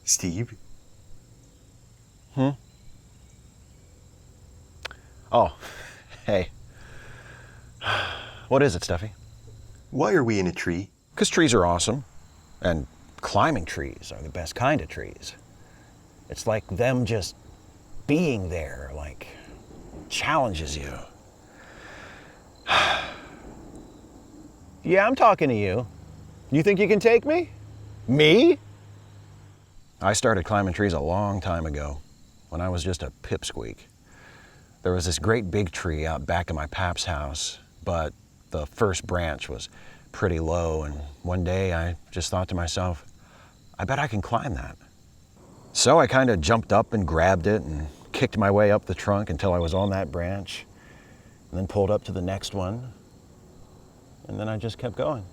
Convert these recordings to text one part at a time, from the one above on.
Steve? Oh, hey. What is it, Stuffy? Why are we in a tree? 'Cause trees are awesome, and climbing trees are the best kind of trees. It's like them just being there, like, challenges you. Yeah, I'm talking to you. You think you can take me? Me? I started climbing trees a long time ago, when I was just a pipsqueak. There was this great big tree out back of my pap's house, but the first branch was pretty low, and one day I just thought to myself, I bet I can climb that. So I kind of jumped up and grabbed it and kicked my way up the trunk until I was on that branch, and then pulled up to the next one, and then I just kept going.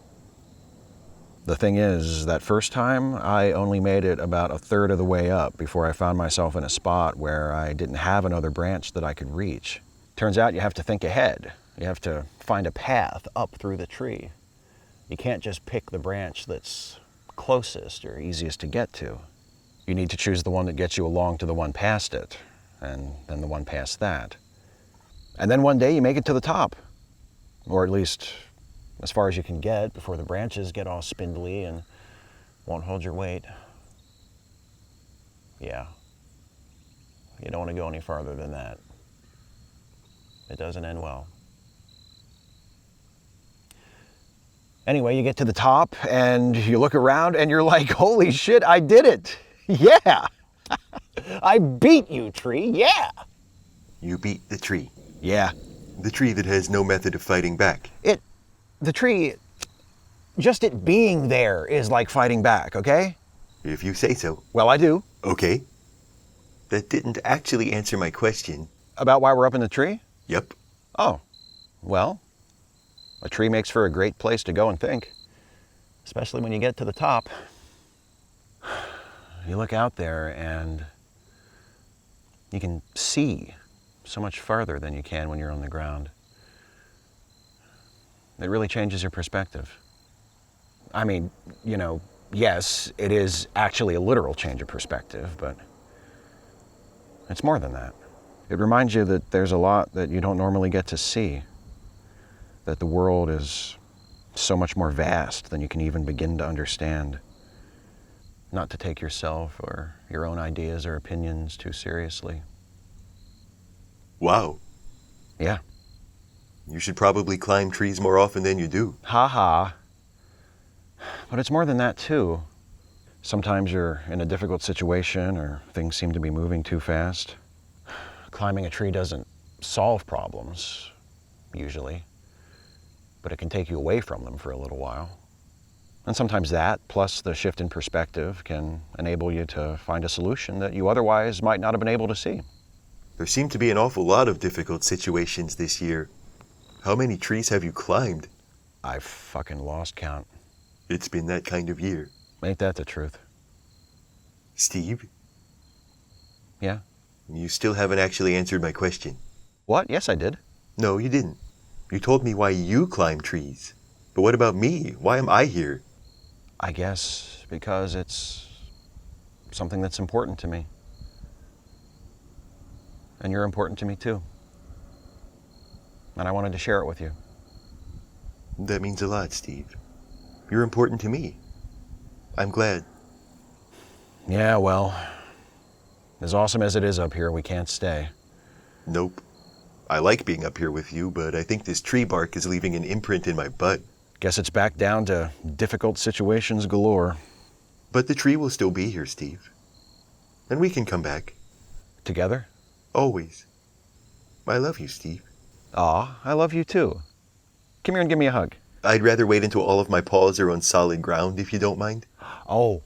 The thing is, that first time, I only made it about a third of the way up before I found myself in a spot where I didn't have another branch that I could reach. Turns out you have to think ahead. You have to find a path up through the tree. You can't just pick the branch that's closest or easiest to get to. You need to choose the one that gets you along to the one past it, and then the one past that. And then one day you make it to the top, or at least as far as you can get before the branches get all spindly and won't hold your weight. Yeah, you don't want to go any farther than that. It doesn't end well. Anyway, you get to the top and you look around and you're like, holy shit, I did it. Yeah. I beat you, tree. Yeah. You beat the tree. Yeah. The tree that has no method of fighting back. The tree, just it being there is like fighting back, okay? If you say so. Well, I do. Okay. That didn't actually answer my question. About why we're up in the tree? Yep. Oh, well, a tree makes for a great place to go and think, especially when you get to the top. You look out there and you can see so much farther than you can when you're on the ground. It really changes your perspective. I mean, yes, it is actually a literal change of perspective, but it's more than that. It reminds you that there's a lot that you don't normally get to see, that the world is so much more vast than you can even begin to understand. Not to take yourself or your own ideas or opinions too seriously. Wow. Yeah. You should probably climb trees more often than you do. Ha ha. But it's more than that too. Sometimes you're in a difficult situation or things seem to be moving too fast. Climbing a tree doesn't solve problems, usually, but it can take you away from them for a little while. And sometimes that, plus the shift in perspective, can enable you to find a solution that you otherwise might not have been able to see. There seem to be an awful lot of difficult situations this year. How many trees have you climbed? I've fucking lost count. It's been that kind of year. Ain't that the truth? Steve? Yeah? You still haven't actually answered my question. What? Yes, I did. No, you didn't. You told me why you climb trees. But what about me? Why am I here? I guess because it's something that's important to me. And you're important to me too. And I wanted to share it with you. That means a lot, Steve. You're important to me. I'm glad. Yeah, well, as awesome as it is up here, we can't stay. Nope. I like being up here with you, but I think this tree bark is leaving an imprint in my butt. Guess it's back down to difficult situations galore. But the tree will still be here, Steve. And we can come back. Together? Always. I love you, Steve. Aw, I love you too. Come here and give me a hug. I'd rather wait until all of my paws are on solid ground, if you don't mind. Oh,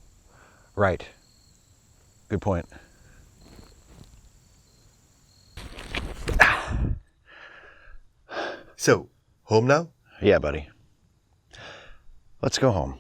right. Good point. So, home now? Yeah, buddy. Let's go home.